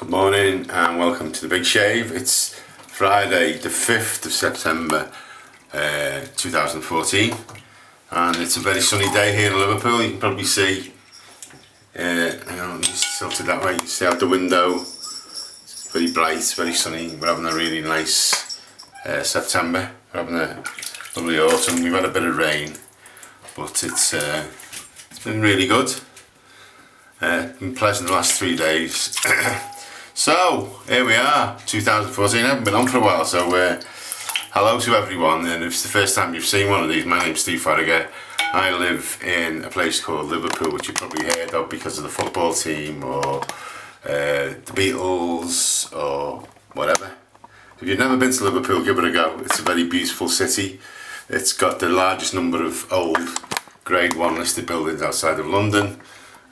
Good morning and welcome to the Big Shave. It's Friday the 5th of September 2014 and it's a very sunny day here in Liverpool. You can probably see, hang on, just tilt it that way, you can see out the window. It's very bright, very sunny. We're having a really nice September. We're having a lovely autumn. We've had a bit of rain, but it's been really good. Been pleasant the last 3 days. So here we are, 2014. I haven't been on for a while, so hello to everyone. And if it's the first time you've seen one of these, my name's Steve Farragher. I live in a place called Liverpool, which you've probably heard of because of the football team or the Beatles or whatever. If you've never been to Liverpool, give it a go. It's a very beautiful city. It's got the largest number of old Grade 1 listed buildings outside of London.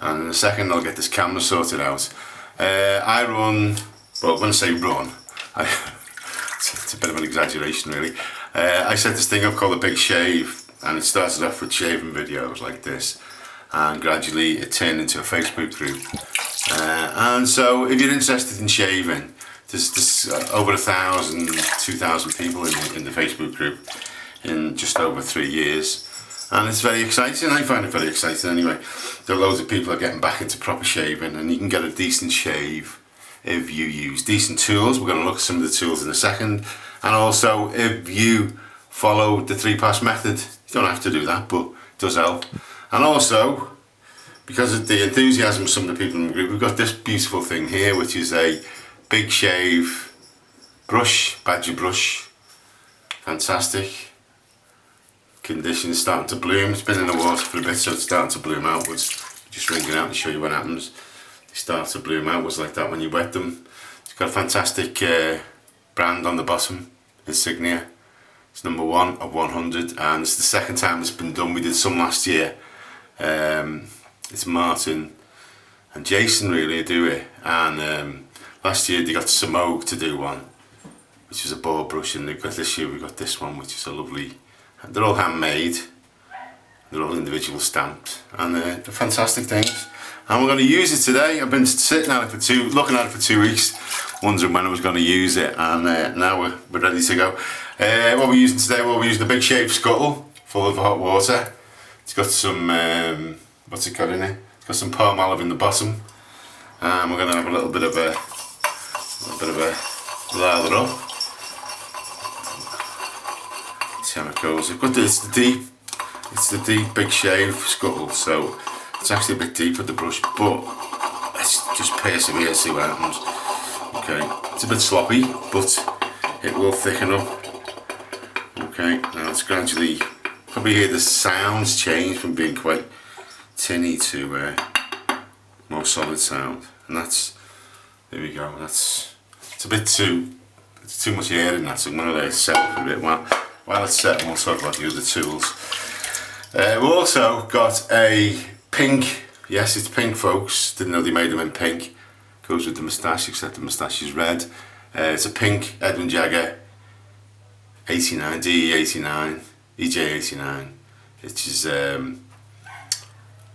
And in a second I'll get this camera sorted out. I run, well, when I say run, it's a bit of an exaggeration really. I set this thing up called The Big Shave, and it started off with shaving videos like this, and gradually it turned into a Facebook group. And so if you're interested in shaving, there's over 1,000, 2,000 people in the Facebook group in just over 3 years. And it's very exciting. I find it very exciting anyway. There are loads of people are getting back into proper shaving, and you can get a decent shave if you use decent tools. We're going to look at some of the tools in a second. And also if you follow the 3-pass method. You don't have to do that, but it does help. And also, because of the enthusiasm of some of the people in the group, we've got this beautiful thing here, which is a Big Shave brush, badger brush. Fantastic. Condition is starting to bloom. It's been in the water for a bit, so it's starting to bloom outwards. Just wring it out and show you what happens. They start to bloom outwards like that when you wet them. It's got a fantastic brand on the bottom, insignia. It's number 1 of 100, and it's the second time it's been done. We did some last year. It's Martin and Jason really do it, and last year they got Samogue to do one, which was a boar brush, and this year we got this one, which is a lovely. They're all handmade, they're all individual stamped, and they're fantastic things. And we're going to use it today. I've been sitting at it looking at it for 2 weeks, wondering when I was going to use it, and now we're ready to go. What we're using today, we're using the Big Shave scuttle full of hot water. It's got some, what's it got in it? It's got some palm olive in the bottom, and we're going to have a little bit of a lather up. How it goes. It's the deep Big Shave scuttle, so it's actually a bit deep with the brush, but let's just persevere and see what happens. Okay, it's a bit sloppy, but it will thicken up. Okay, now it's gradually, probably hear the sounds change from being quite tinny to more solid sound, and that's, there we go. It's a bit too much air in that, so I'm going to let it settle for a bit. While it's set, we'll talk about the other tools. We've also got a pink, yes it's pink folks, didn't know they made them in pink. Goes with the moustache, except the moustache is red. It's a pink Edwin Jagger 89, DE89, EJ89, which is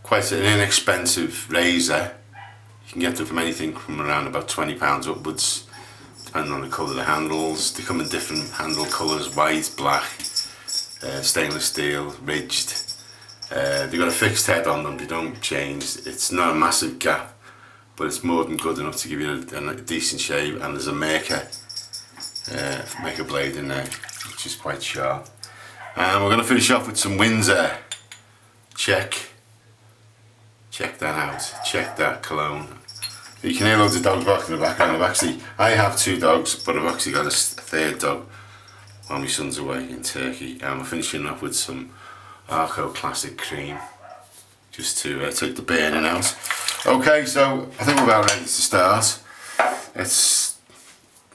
quite an inexpensive razor. You can get them from anything from around about £20 upwards, depending on the colour of the handles. They come in different handle colours, white, black, stainless steel, ridged. They've got a fixed head on them, they don't change. It's not a massive gap, but it's more than good enough to give you a decent shave, and there's a maker blade in there, which is quite sharp. And we're going to finish off with some Windsor. Check that out, check that cologne. You can hear loads of dogs barking in the background. I have 2 dogs, but I've actually got a third dog while my son's away in Turkey. And we're finishing off with some Arco Classic Cream, just to take the burning out. Okay, so I think we're about ready to start. Let's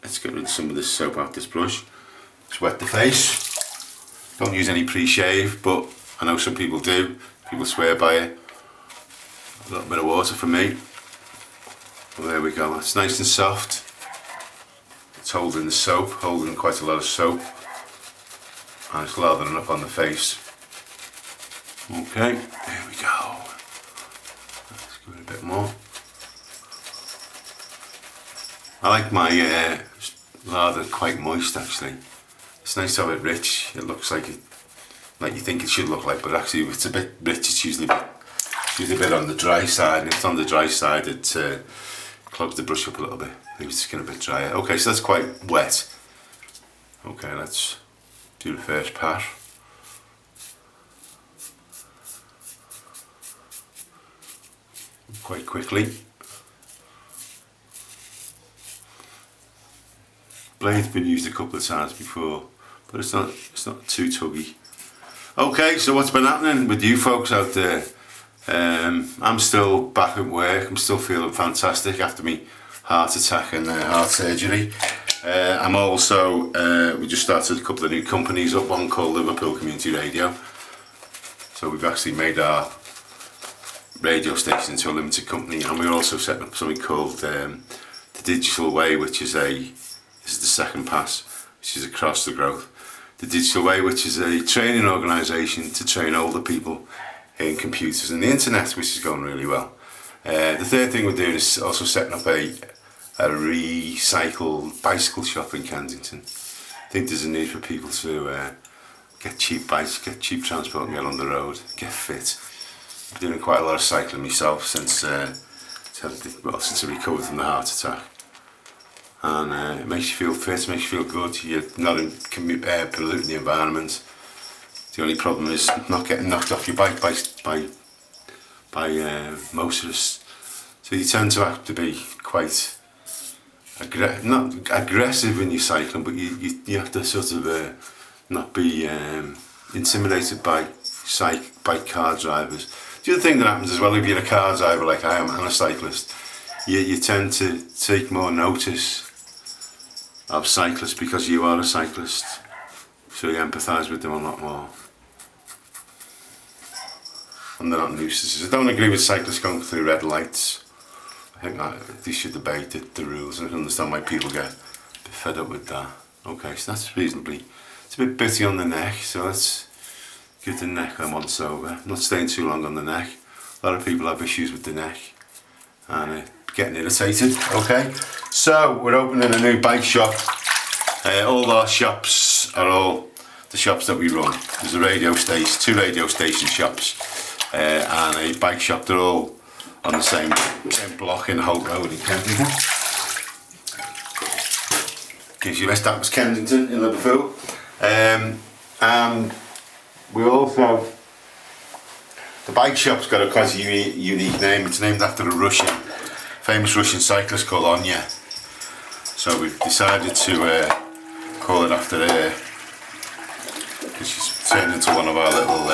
get rid of some of this soap out this brush. Let's wet the face. Don't use any pre-shave, but I know some people do. People swear by it. A little bit of water from me. Well, there we go, it's nice and soft. It's holding the soap, holding quite a lot of soap. And it's lathering up on the face. Okay, there we go. Let's give it a bit more. I like my lather quite moist actually. It's nice to have it rich. It looks like like you think it should look like, but actually if it's a bit rich, it's usually a bit on the dry side. And if it's on the dry side, it clogs the brush up a little bit. Maybe it's getting a bit drier. Okay, so that's quite wet. Okay, let's do the first part. Quite quickly. Blade's been used a couple of times before, but it's not too tuggy. Okay, so what's been happening with you folks out there? I'm still back at work. I'm still feeling fantastic after me heart attack and heart surgery. I'm also, we just started a couple of new companies up, one called Liverpool Community Radio. So we've actually made our radio station into a limited company, and we're also setting up something called the Digital Way, which is this is the second pass, which is across the growth. The Digital Way, which is a training organisation to train older people in computers and the internet, which is going really well. The third thing we're doing is also setting up a recycled bicycle shop in Kensington. I think there's a need for people to get cheap bikes, get cheap transport and get on the road, get fit. I've been doing quite a lot of cycling myself since I recovered from the heart attack. And it makes you feel fit, makes you feel good. You're not polluting the environment. The only problem is not getting knocked off your bike by motorists. So you tend to have to be quite not aggressive when you're cycling, but you have to sort of not be intimidated by car drivers. The other thing that happens as well, if you're a car driver like I am and a cyclist, you tend to take more notice of cyclists because you are a cyclist, so you empathise with them a lot more. And they're not nuisances. I don't agree with cyclists going through red lights. I think that they should debate the rules, and I can understand why people get a bit fed up with that. Okay, so that's reasonably, it's a bit bitty on the neck, so let's give the neck a once over. I'm not staying too long on the neck. A lot of people have issues with the neck and getting irritated. Okay, so we're opening a new bike shop. All our shops are all the shops that we run. There's a radio station, 2 radio station shops, and a bike shop. They're all on the same block in Holt Road in Kensington. Gives you that was Kensington in Liverpool. And we also, the bike shop's got a quite unique name. It's named after a famous Russian cyclist called Anya. So we've decided to call it after her, because she's turned into one of our little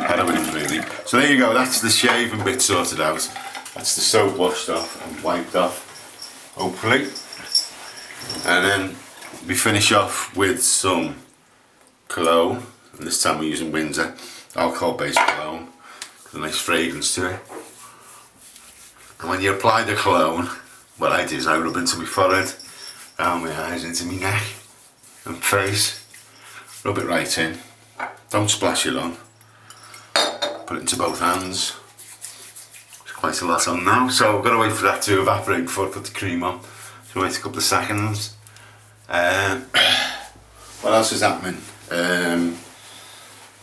heroines really. So there you go, that's the shaving bit sorted out. That's the soap washed off and wiped off, hopefully. And then we finish off with some cologne, and this time we're using Windsor alcohol-based cologne with a nice fragrance to it. And when you apply the cologne, what I do is I rub into my forehead, down my eyes, into my neck and face. Rub it right in. Don't splash it on. Put it into both hands. There's quite a lot on now, so I've got to wait for that to evaporate before I put the cream on. So wait a couple of seconds. What else is happening?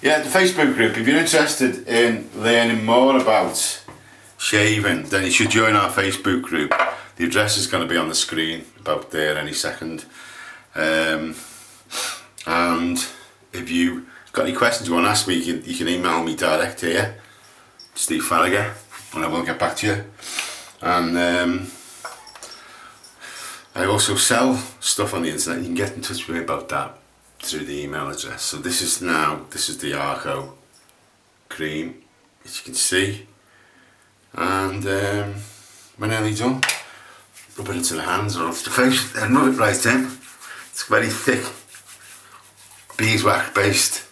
Yeah, the Facebook group. If you're interested in learning more about shaving, then you should join our Facebook group. The address is going to be on the screen about there any second. And if you got any questions you want to ask me, you can email me direct here, Steve Farragher, and I will get back to you. And I also sell stuff on the internet. You can get in touch with me about that through the email address. So this is the Arco cream, as you can see, and we're nearly done. Rub it into the hands or off the face and rub it right in. It's very thick beeswax based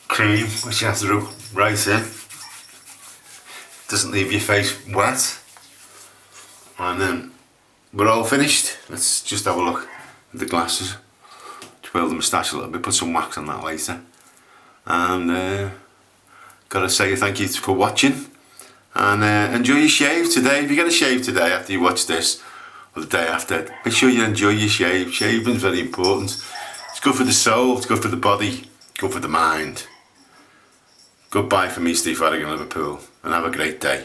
cream which you have to rub right in. Doesn't leave your face wet. And then we're all finished. Let's just have a look at the glasses. Twirl the moustache a little bit, put some wax on that later. And gotta say thank you for watching, and enjoy your shave today. If you get a shave today after you watch this, or the day after, make sure you enjoy your shave. Shaving's very important. It's good for the soul, it's good for the body, good for the mind. Goodbye from me, Steve Farragon, Liverpool, and have a great day.